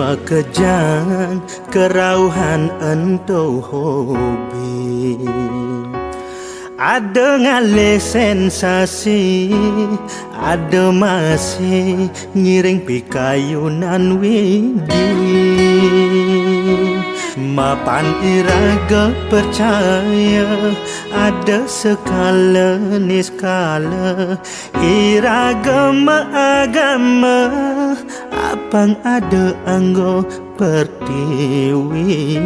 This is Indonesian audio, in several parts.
Makejang kerauhan ento hobi, ada ngale sensasi, ada masih ngiring pikayunan widi. Mapan iraga percaya, ada sekala niskala iraga agama, apang ada anggo pertiwi.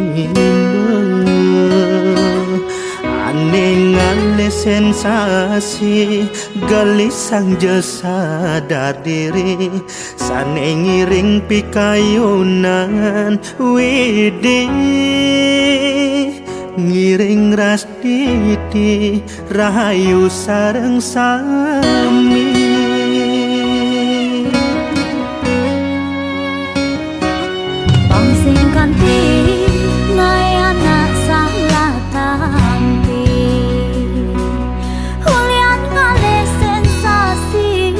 Ngale sensasi gelisang jasa diri, sane ngiring pikayunan widi, ngiring ras titi rahayu sareng sami. Pangsing kanti ngayana salah tampi, hulian ngale sensasi.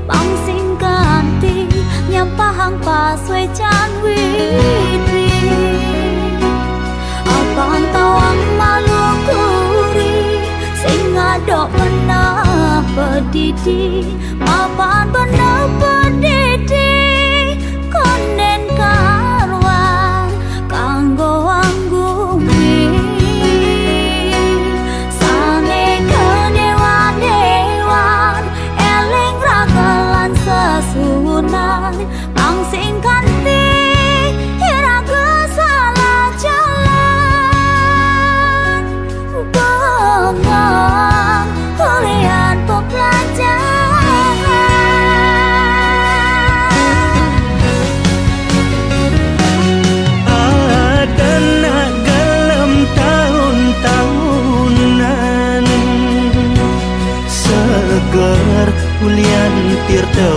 Pangsing kanti nyampahang paswe can widi, apang tawang malukuri sing ngadok pernah pedidi, mapan bener pedidi konden karuan kanggo anggumi. Sane kedewan-dewan eling ragalan sesunan, pangsing kanti iraga salah jalan. Bengang hulian pepelajaran, ada nak gelem tahun-tahunan, seger hulian tirta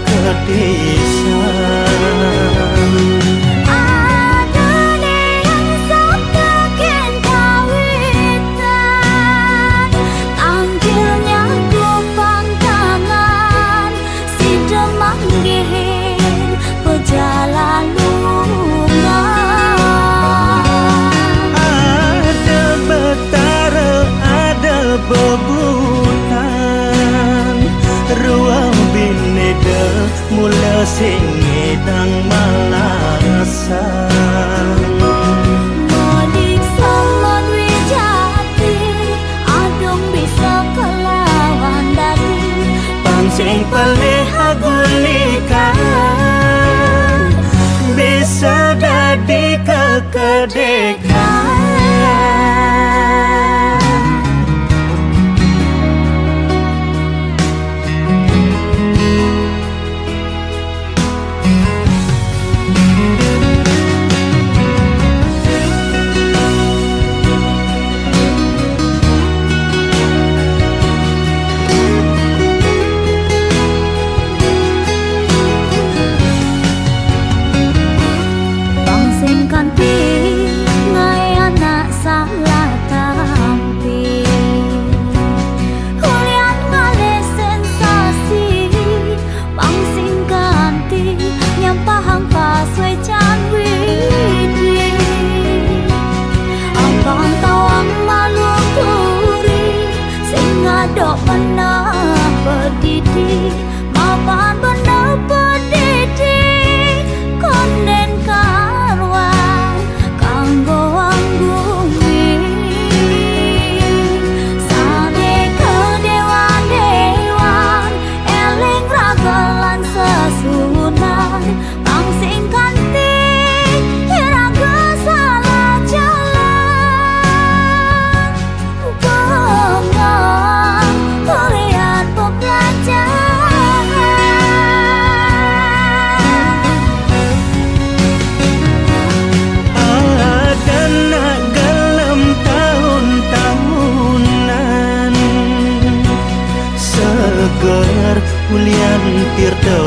ke desa. ada yang sok keken kawitan, tanggilnya kupang tangan, si demang gihin pejalan lungan. Ada betara, ada bebutan, ruang bineda mula singedang malasan. Modik salon wijati, adong bisa kelawan dadi, Pangsing pelih agulikan, bisa jadi kekedekan. pangsing kanti ngayana salah tampi, hulian ngale sensasi. Pangsing kanti nyampahang paswe can widi, apang tawang malukuri sing ngadok pernah pedidi, mapan bener pedidi konden karuan kanggo anggumi. Sane kedewan-dewan eling ragalan sesunan, pangsing kanti iraga salah jalan. Bengang hulian pepelajaran, Ada nak gelem tahun-tahunan, seger hulian tirta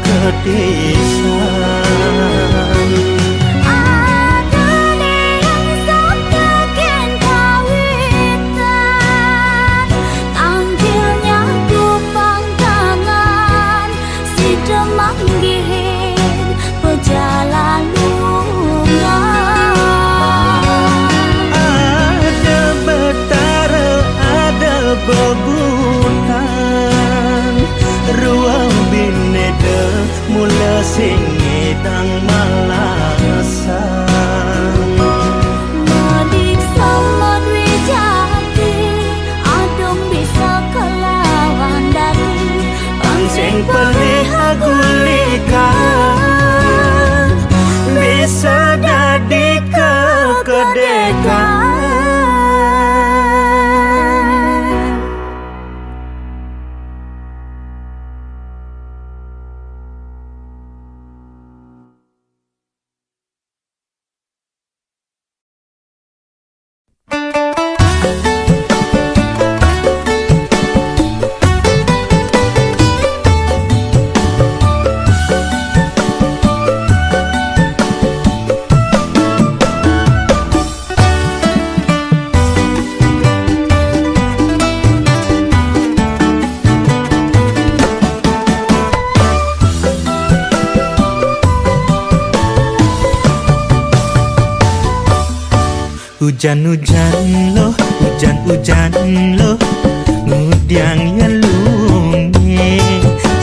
ke desa. ada yang sok keken kawitan, tanggilnya kupang tangan, si demang gihin pejalan pelih agulikan bisa jadi kekedekan. Hujan-hujan loh, hujan-hujan loh, ngudiang ya lunge.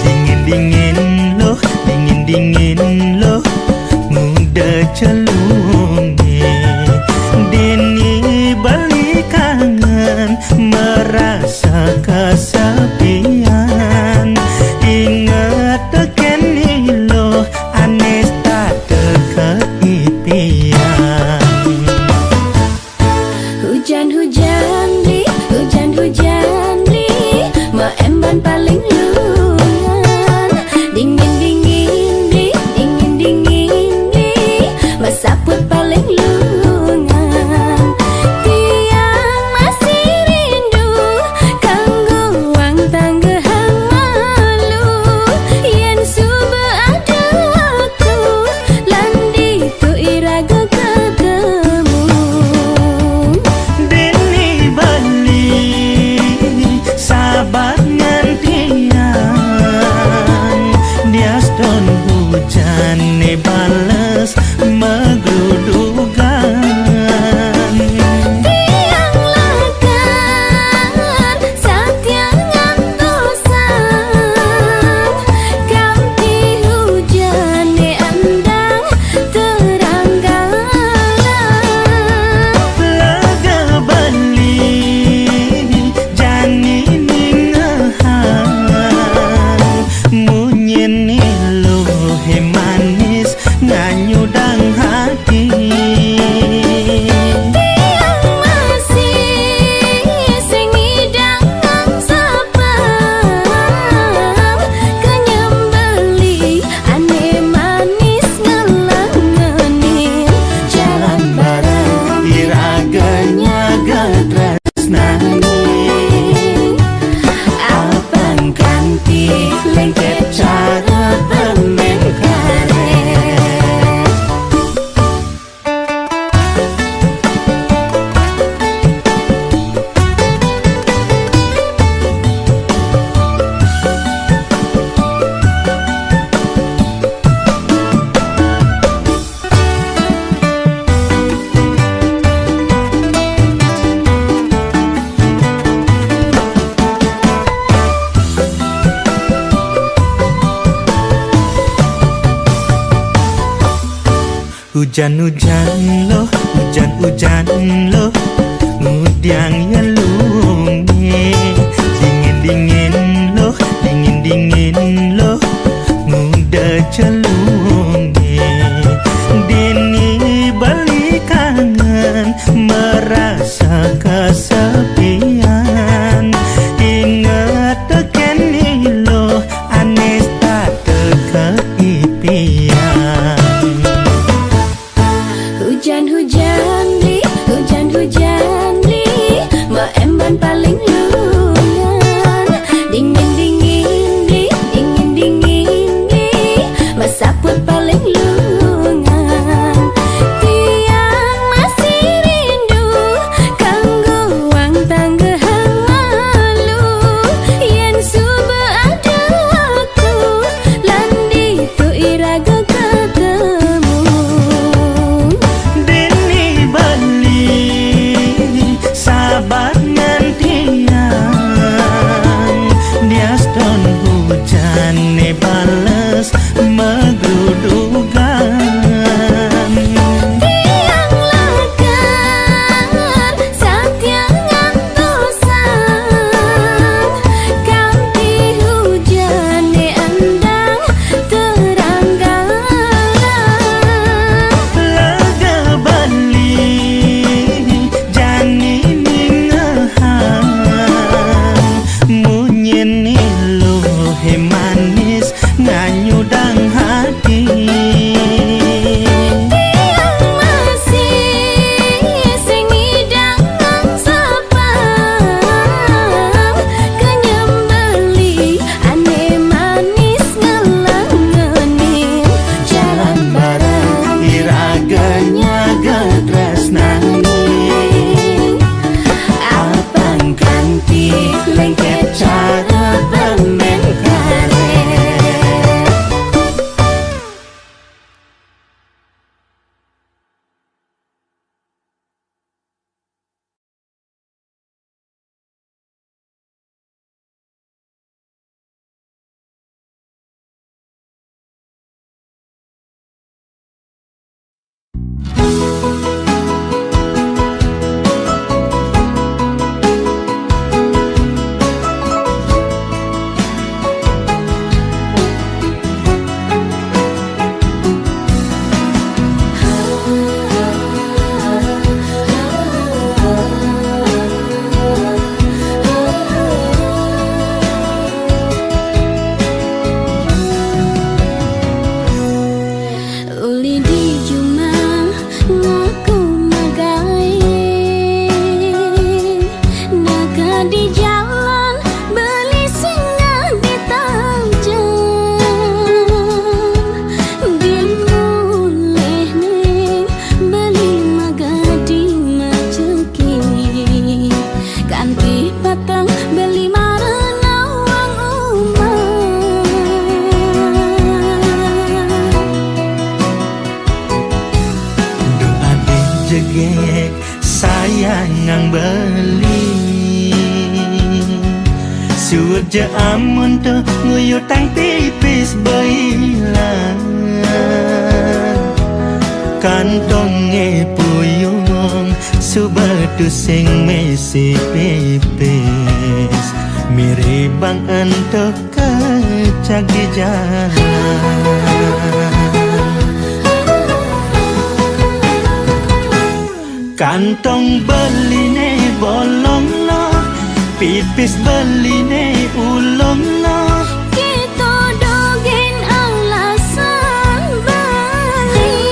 Dingin-dingin loh, dingin-dingin loh, muda celunge. Dini balik kangen, merasa kesepian. Ingat teken loh, anes tak keitian. Hujan-hujan di ma emban paling lungan. Dingin-dingin di ma saput paling lungan. Tiang masih rindu kanggo wang tanggehang malu. Yen suba ada waktu landi tu iraga ketemu. Sabar ngantian dia stone hujan ne bales megrudugan. Tiang lakar satiang antosan ganti hujan ne andang terang galang. Laga balik jani munyin lo he manis nganyudang hati. Tiang masih sing idang nang sapam kenyembeli ane manis ngelangenin jalan bareng Iraganya gadresnani abang ganti lengket cara permen karet. Hujan-hujan loh, hujan-hujan loh, ngudiang ya lunge. Dingin-dingin loh, dingin-dingin loh, muda celunge. Dini balik kangen, merasa kesepian. Ingat teken loh, anes tak keitian. Hujan-hujan di ma emban paling lungan. Dingin-dingin di ma saput paling lungan. Tiang masih rindu kanggo wang tanggehang malu. Yen suba ada waktu landi tu iraga ketemu. Sabar ngantian dia stone hujan ne bales megrudugan. Tiang lakar satiang antosan ganti hujan ne ini lohe manis nganyudang hati. Lengket cara bermain karet. Uli di Jumang ngaku magai, naga di jalan beli singa di Tajan, dimulih ning beli maga di Maceki, kanti patang beli marena wang umah. Jegek sayangang beli surja amun tu nguyutang tipis bailan kantonge puyung subatu sing mesi pipis miribang entuk kecak di jalan. Kantong beline bolong no, pipis beline ulong no. Kita dogen alasan bali,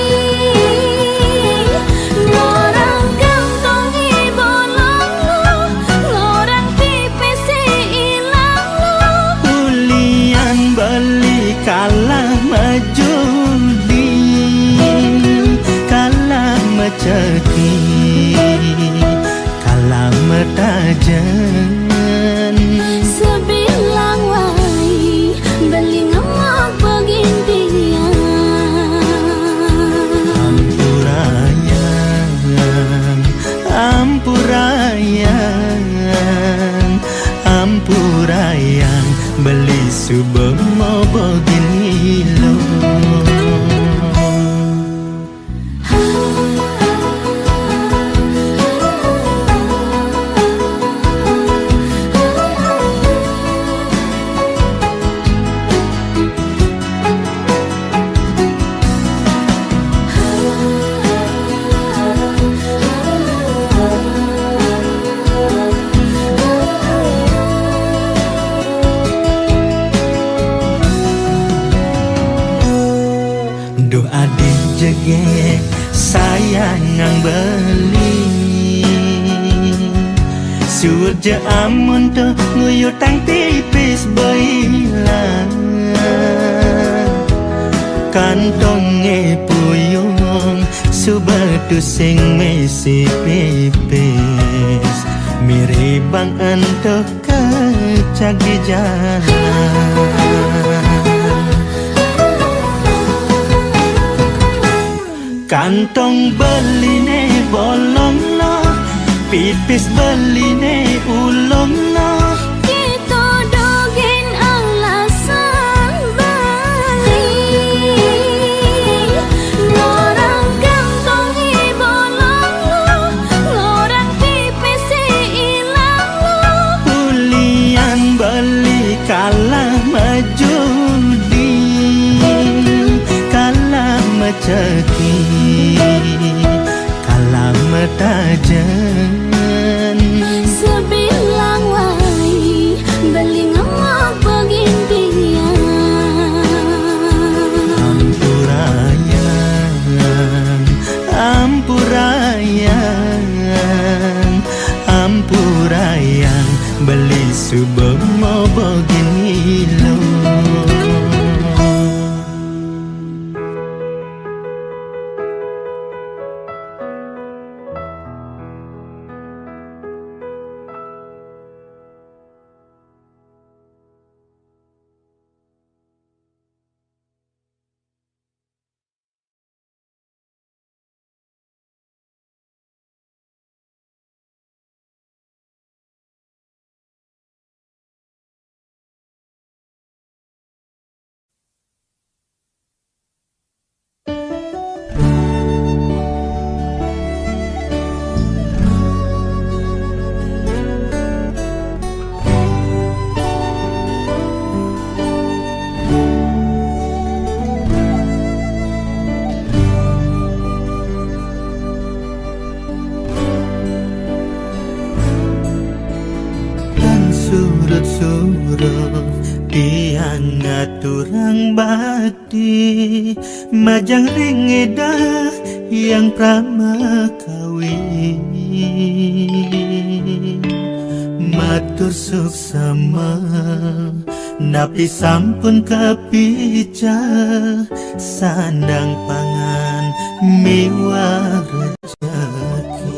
ngorang kantongi bolong lo, ngorang pipis ilang lo. Ulian beli kalah majudi, kalah maceti, kalah metajan. Sebilang wai beli ngemak pegintian. Ampurayang, ampurayang, ampurayang, beli subemo begini lo. Doa dijegek sayangang beli surja amun tu nguyutang tipis bailan kantonge puyung subatu sing mesi pipis miribang entuk kecak di jalan. Kantong beline bolong no, pipis beline ulong no. Kita dogen alasan bali, ngorang kantongi bolong lo, ngorang pipis ilang lo. Ulian beli kalah majudi, kalah maceti, kalah metajan. Sebilang wai beli ngemak sebab mau begini loh. Surut-surut tiang ngaturang bakti majang ringedah yang pramakawi matur suksama napi sampun kepica sandang pangan miwah rezeki.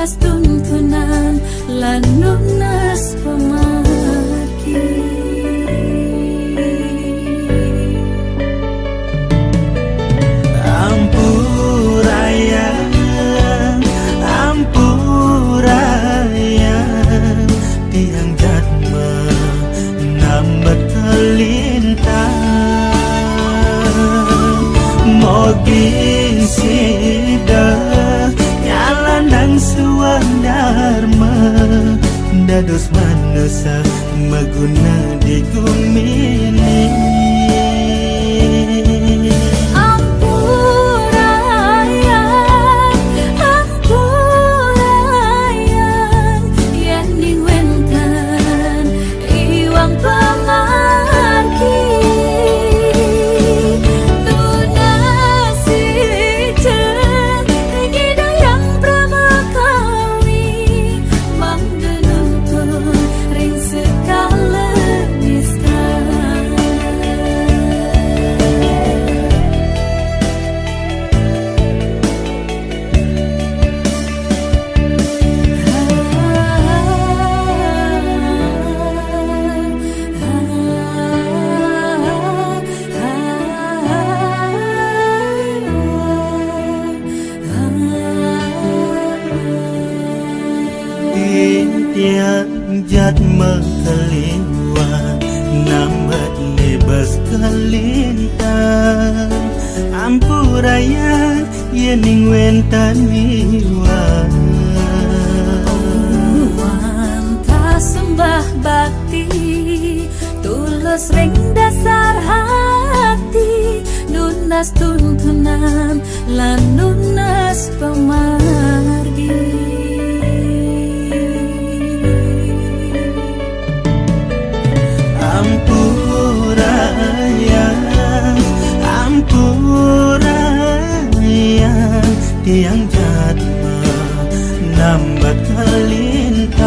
Tuntunan lan nunas pemargi Ampuraya tiang jatma nambat kelintang moging sidah nyalandang suang dharma dados manusia maguna di gumini. Jatma kaliwat nambat lebas kalintang ampurayan yening wentan miwan wanta sembah bakti tulus ring dasar hati nunas tuntunan lan nunas pemargi. Ampuraya tiang jatma nambat kelintang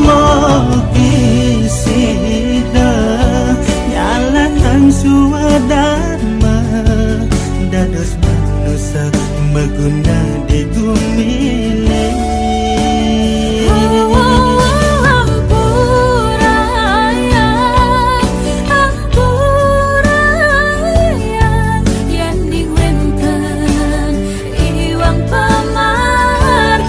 mogi sida nyalangan suwadharma dados manusia maguna di gumile. Pamar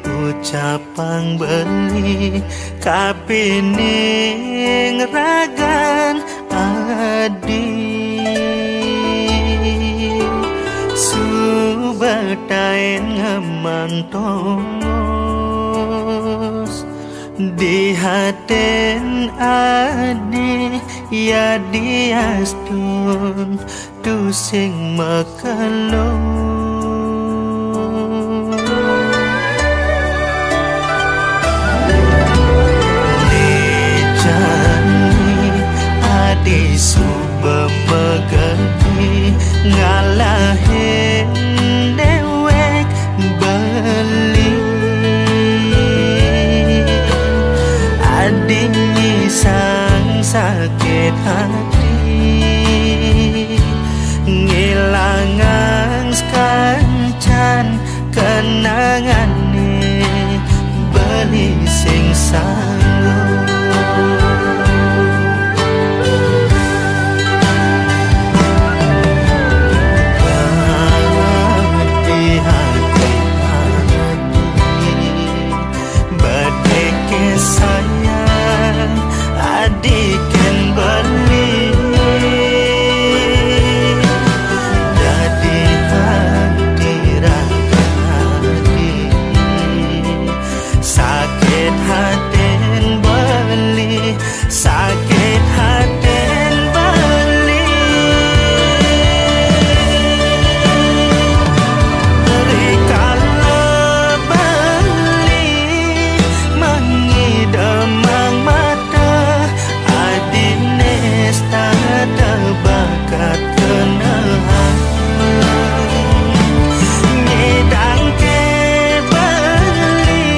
ucapang beli kapining ragan adi subatain ngemang tongos di haten adi ya diastun tu sing makalong di suba megati ngalahin dewek beli adinyi sang sakit hati ngilangan kancan kenangan beli sing sanggup sayang adikan beli jadi hati hati sakit haten beli sakit haten beli rikala beli demang mata adines tak bakat kenahan ngedang ke beli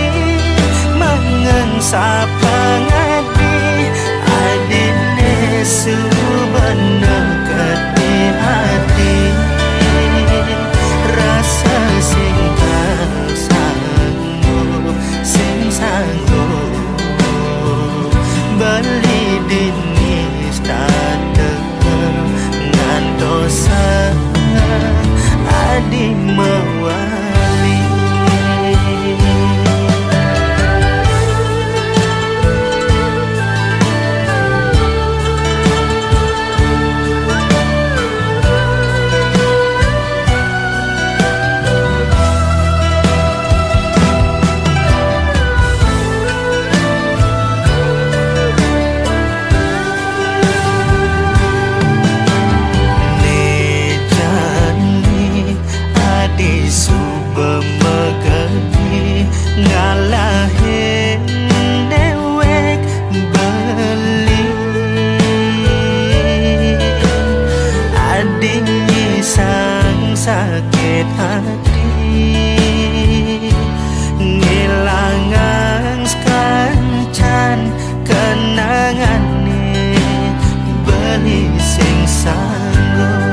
mangen sapa ngadi adines subana kati hati rasa sing sanggup sing sanggup beli dinis tante ngantosa adi mewali suba megati ngalahin dewek beli adinyi sang sakit hati ngilangan kancan kenangan beli sing sanggup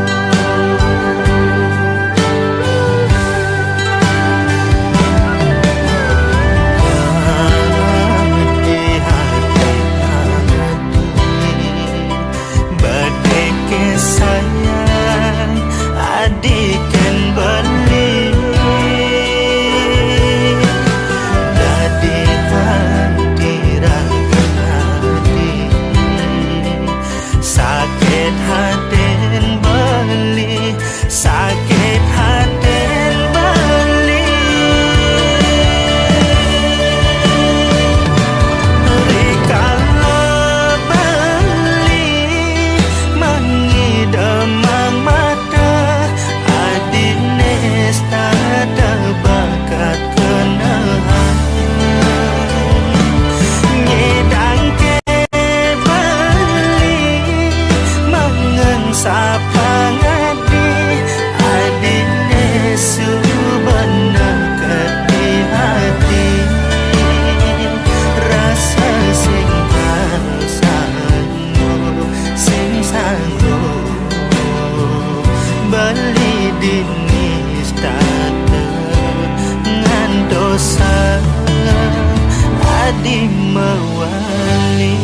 sayang adikan beli jadi hati hati sakit haten beli sakit haten beli rikala beli demang mata adines tak bakat kenahan ngedang ke beli mangen sapa ngadi adines subana kati hati rasa sing sanggup sing sanggup beli dinis tante ngantosa adi mewali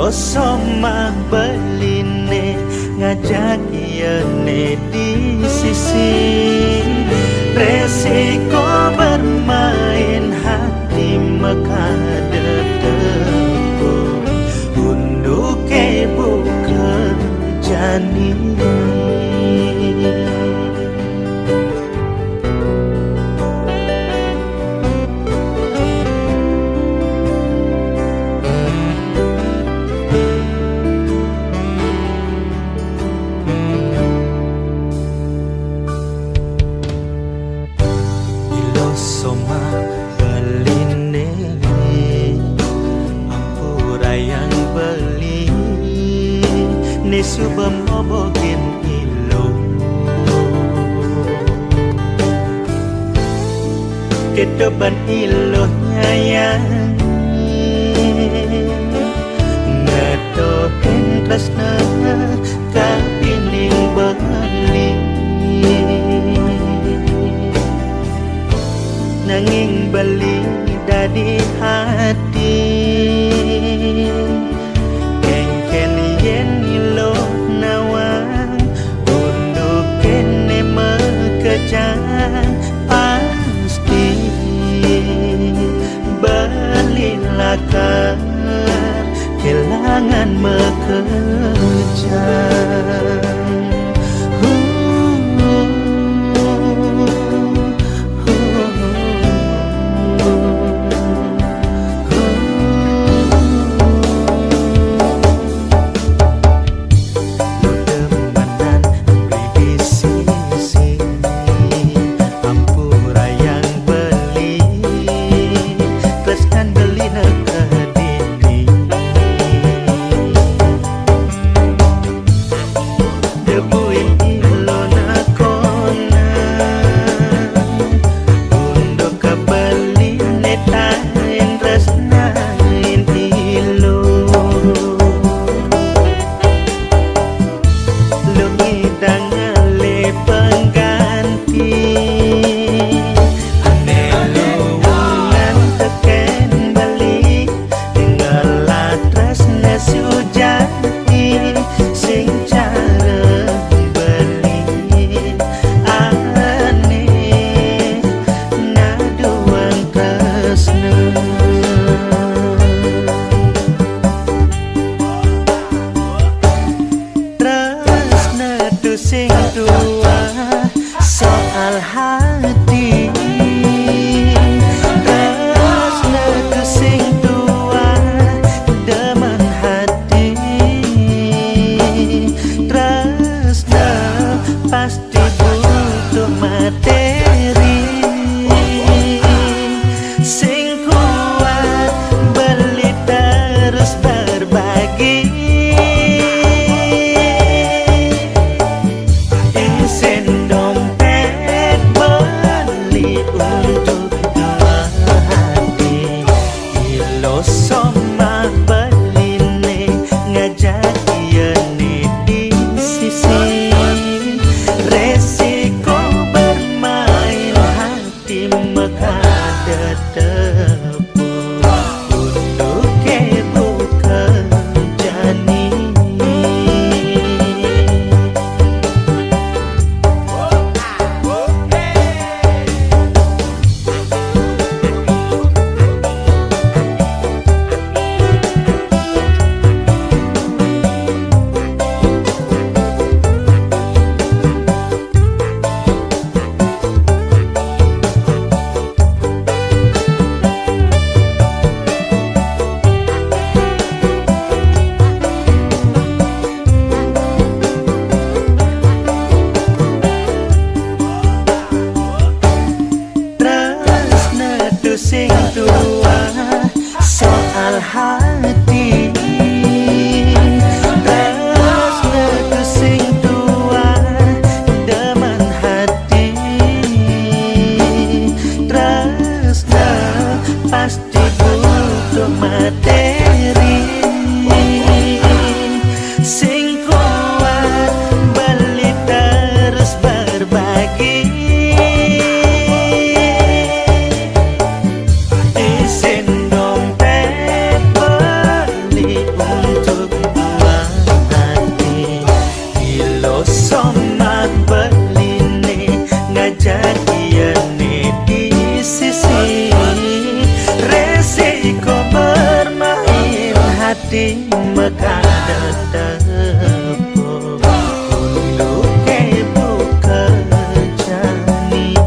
Osoma beline ngajak iene di sisi resiko bermain hati mekade tepung untuk ibu kerjani Soma beline ampura yang beli nesubem obokin ilo kedepan ilohnya yang ngetohin tresna kapining beli nanging beli dari hati kengken yen ilo nawang untuk kene mekejang pasti beli lakar kelangan mekejang hati makadatepo untuk buka jani.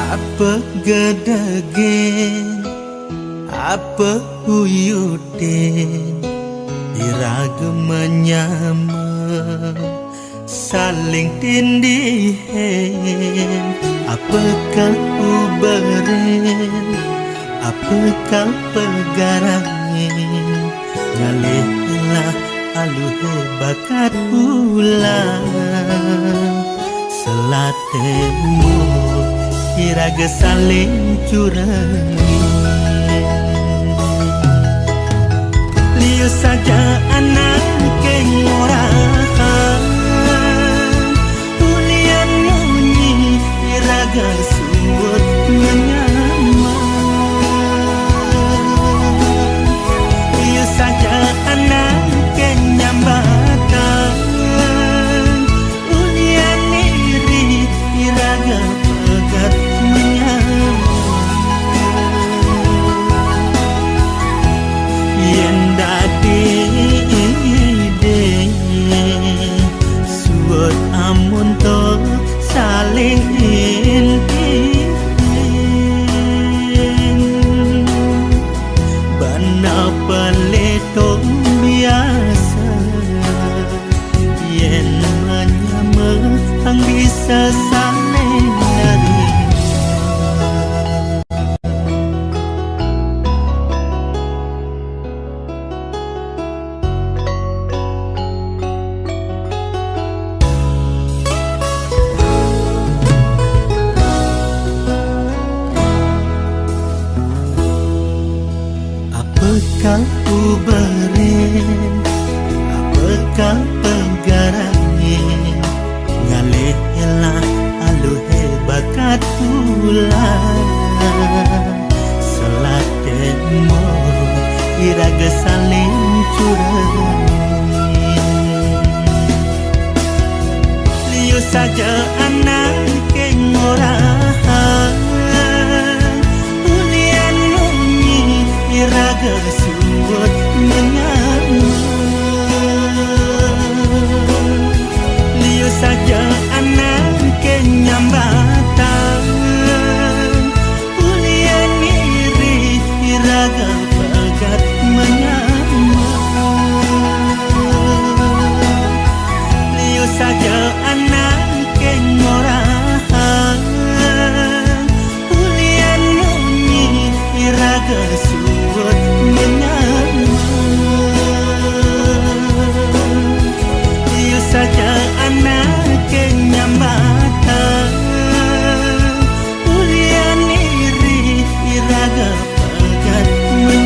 Apa gedagen, apa uyuden, iraga menyama, saling tindihen. Apakah uberen, apakah pegarangin, ngalehilah aluhe bakat ulang, selatemu iraga saling curangi. Liu saja anak kengorahan, ulian munyi iraga suut menyaman. Liu saja anak kenyambatan, ulian iri iraga pegat yen dadi suot amun to saling intin bana peleto biasa yen menyama ang bisa saling dari. Apakah uberen, apakah penggarangin, ngalehilah aluhe bakat ulang, selatemo iraga saling curangin. Liu saja anak kengorahan, ulian munyi iraga suut menyaman. Liu saja anak kenyambatan, ulian iri iraga pegat menyaman. Liu saja anak kengorahan, ulian munyi iraga suut menyaman. Liu saja anak kenyambatan, ulian iri iraga pegat menyaman.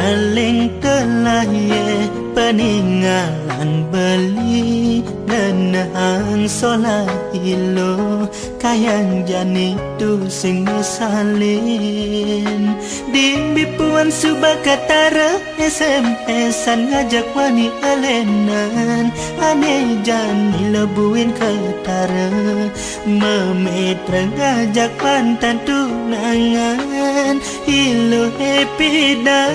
Ngaleng telah ye peninggalan beli Nenahan solat ilo kayang jani tu sing salin Dimbi puan subak katara SMS-an ngajak wani alenan Ane jani lebuin ketara Memetra ngajak pantan tunangan Ilo happy dan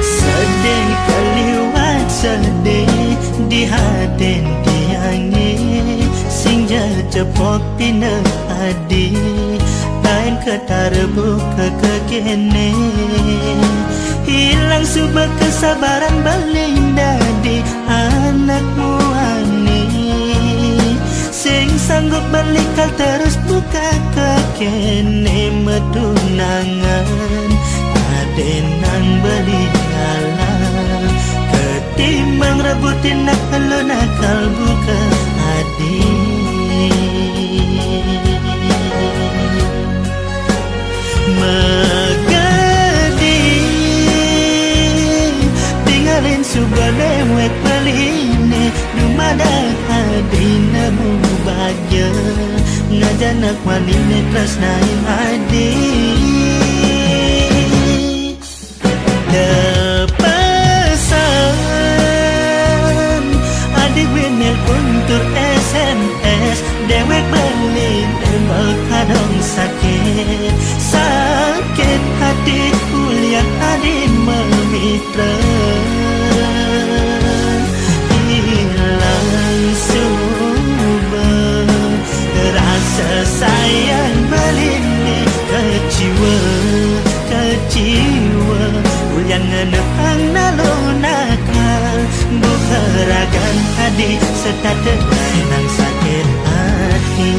sedih kaliwat sedih di haden tiangi sing cepok pina adi lain ketar buka kekene hilang subak kesabaran baling dadi anakmu ani sing sanggup balikal terus buka kekene medunangan adenang beli alam ketimbang rebutin nakal nakal buka hati Magadi tinggalin subale wek baline dumada adina mubagya ngajanak wanine tresnain adi Depesan adik winil kuntur SMS dewek belin tembak kadang sakit sakit hati kuliah adik memitra hilang subah rasa sayang belini keciwa keciwa yang ngenepang nalunakal bukeragan adik serta tegai nang sakit hati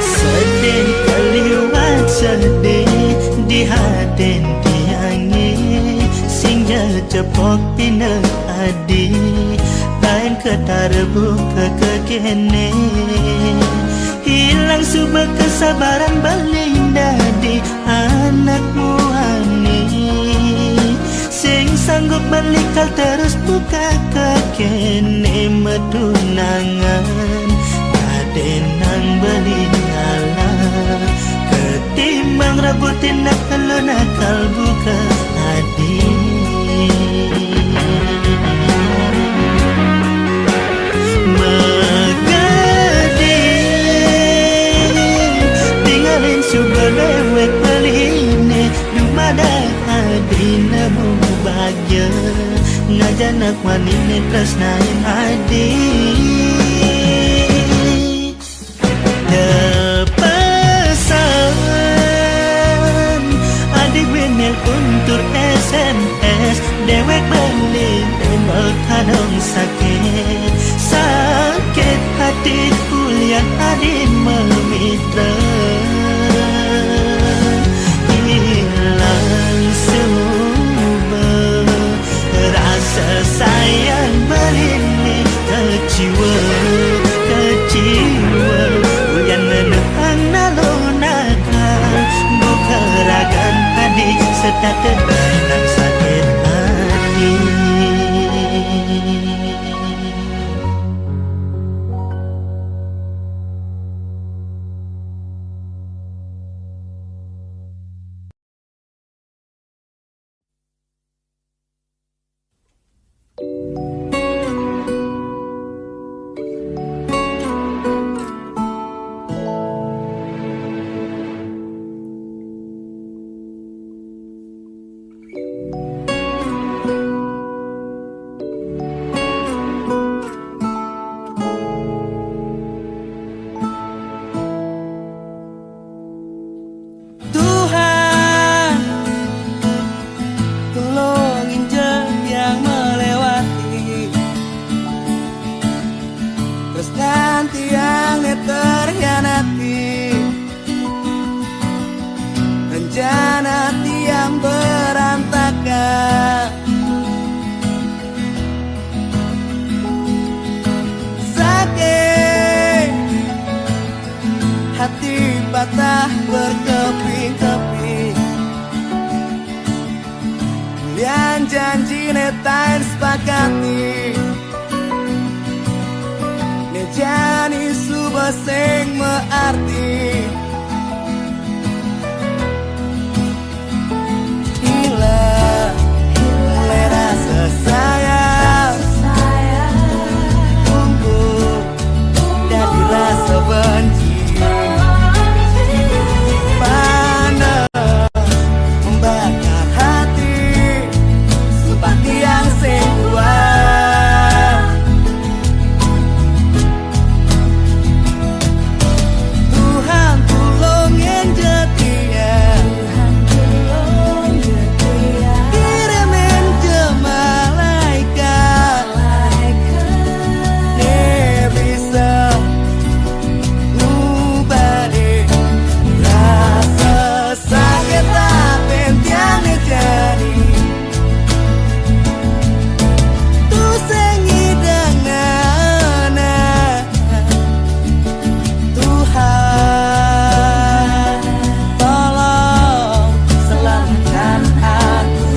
sedih kaliwat sedih di haden tiangi sing cepok pina adi lain ketar buka kekene hilang subak kesabaran baling dadi anakmu ani sing sanggup balikal terus buka kekene medunangan adenang beli alam ketimbang rebutin nakal buka hati Magadi tinggalin subale wek beline dumada adina mubagya ngajanak wanine tresnain adi Depesan adik winil kuntur SMS dewek belin tembak kadang sakit sakit hati kuliah adik memitra hilang subah rasa sayang belini keciwa keciwa yang menepang nalunakal bukeragan adik serta tebai nang sakit hati hati patah berkeping-keping. Yang janji netain sepakati nejani subah sing mearti. Hilang mulai rasa sayang, tumbuh dari rasa benci. Panas membakar hati seperti yang sing kuat. Tuhan tolong yang setia, kirimin je malaikat, ne bisa ubah deh rasa sakit tapi tiang jadi. Tu sengi dengan Tuhan, tolong selamatkan aku.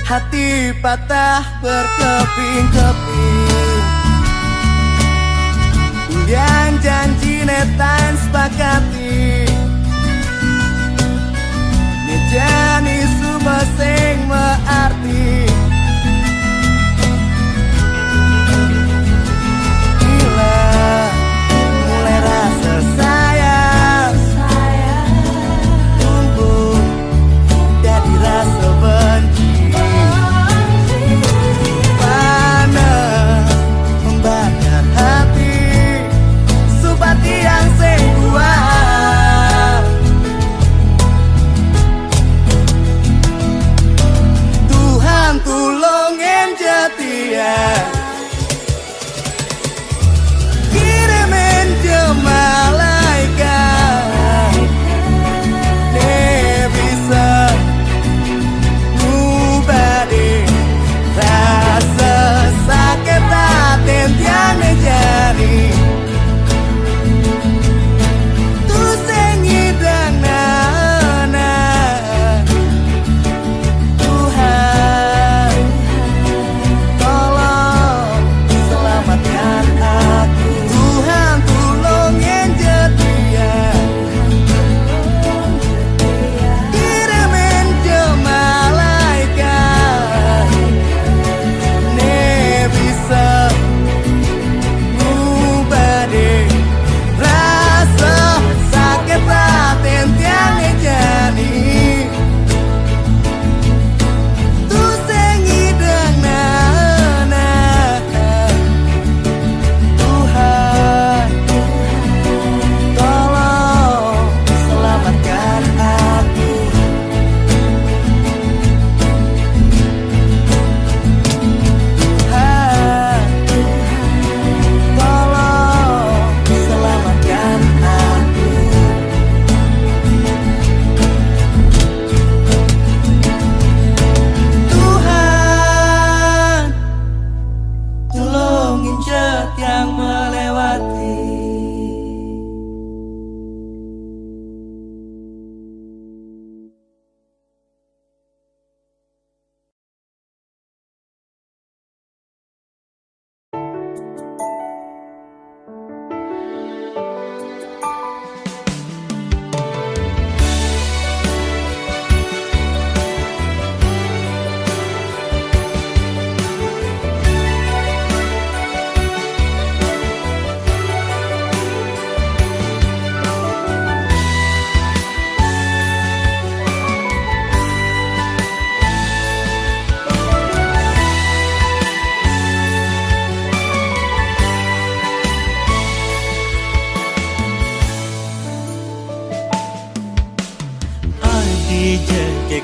Hati patah berkeping-keping. Yang janji netain sepakati nejani subah sing mearti. Hilang mulai rasa sayang, tumbuh dari rasa benci. Panas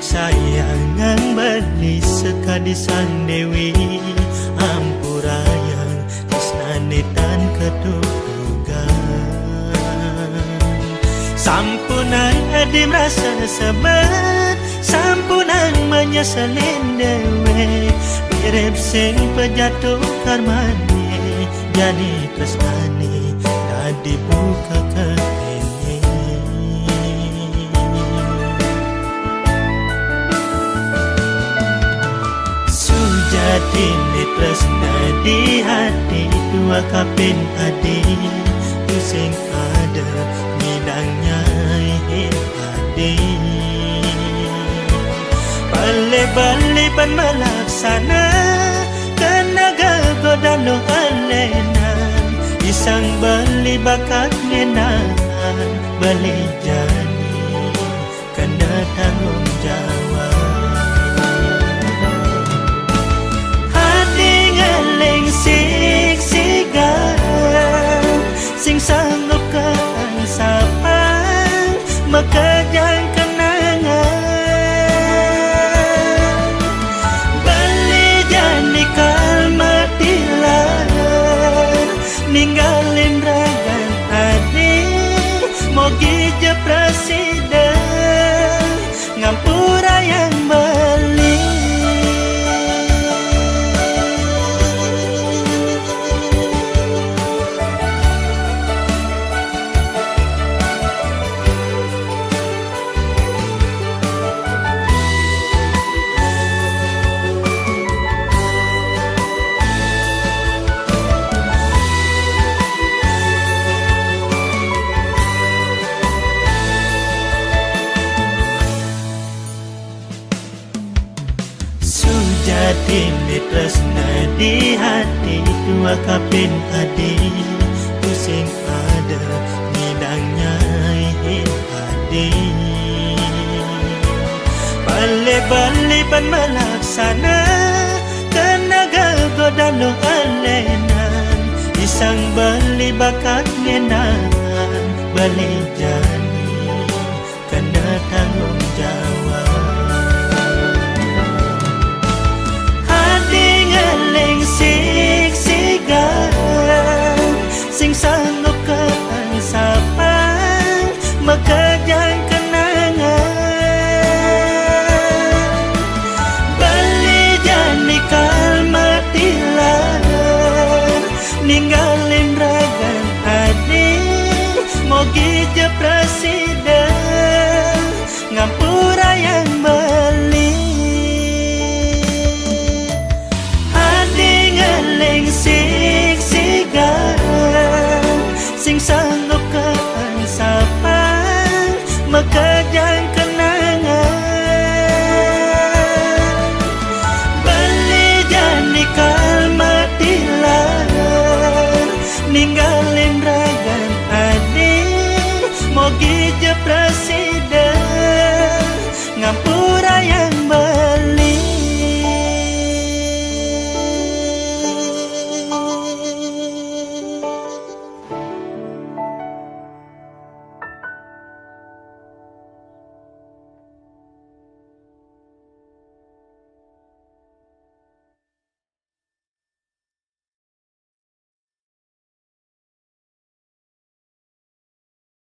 sayangan beli sekadisan Dewi ampurayang tresnanitan ketutugan sampunan adi merasa sebet sampunan menyeselin dewe mirip sing pejatuh karmane jadi tresnani dadi buka ketenge sujati ni tresna di hati dua kapin adi tu sing ada minangnya adi balik-balik pan melaksana kenaga godano alenan isang bali bakat ngenan balik jani kena tanggung jawab hati ngeleng sik-sigan sing sanggup keangsapan makajang kenangan ninggalin ragan adi mogi je presiden ngampura yang beli sujati ni tresna di hati dua kapin adi pusing ada midangnya adi balik-balik pan melaksana kenaga godano alenan isang bali bakat ngenan balik jani kena tanggung jawab sik-sigan sing sanggup keangsapan makajang kenangan bali jani kalmatilan ninggalin ragan adi mogi je presiden ngampura yang beli sik-sigan sing sanggup keangsapan makajang kenangan bali jani kalmatilan ninggalin ragan adi mogi je